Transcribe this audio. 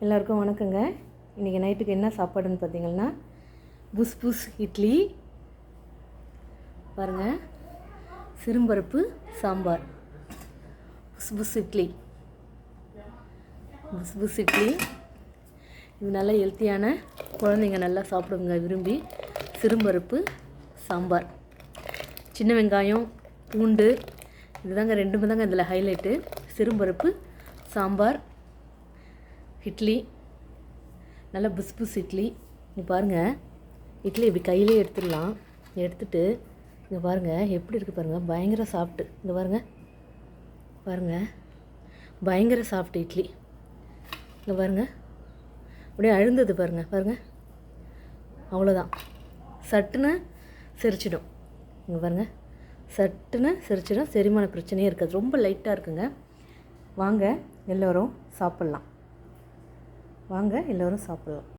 எல்லாருக்கும் வணக்கங்க. இன்றைக்கி நைட்டுக்கு என்ன சாப்பாடுன்னு பார்த்தீங்கன்னா புஸ் புஸ் இட்லி பாருங்கள், சிறும்பருப்பு சாம்பார். புஸ் புஸ் இட்லி இது நல்லா ஹெல்த்தியான, குழந்தைங்க நல்லா சாப்பிடுங்க விரும்பி. சிறும்பருப்பு சாம்பார், சின்ன வெங்காயம், பூண்டு, இதுதாங்க ரெண்டுமே தாங்க இதில் ஹைலைட்டு. சிறும்பருப்பு சாம்பார் இட்லி, நல்லா புஸ் புஸ் இட்லி. இங்கே பாருங்கள், இட்லி இப்படி கையிலே எடுத்துடலாம். எடுத்துகிட்டு இங்கே பாருங்கள் எப்படி இருக்குது பாருங்கள், பயங்கர சாஃப்ட்டு. இங்கே பாருங்கள் பயங்கர சாஃப்ட் இட்லி. இங்கே பாருங்கள் அப்படியே அழுந்தது பாருங்கள். அவ்வளோதான், சட்டுன்னு செரிச்சிடும். இங்கே பாருங்கள், சட்டுன்னு செரிச்சிடும். செரிமான பிரச்சனையே இருக்காது, ரொம்ப லைட்டாக இருக்குங்க. வாங்க எல்லோரும் சாப்பிட்லாம்.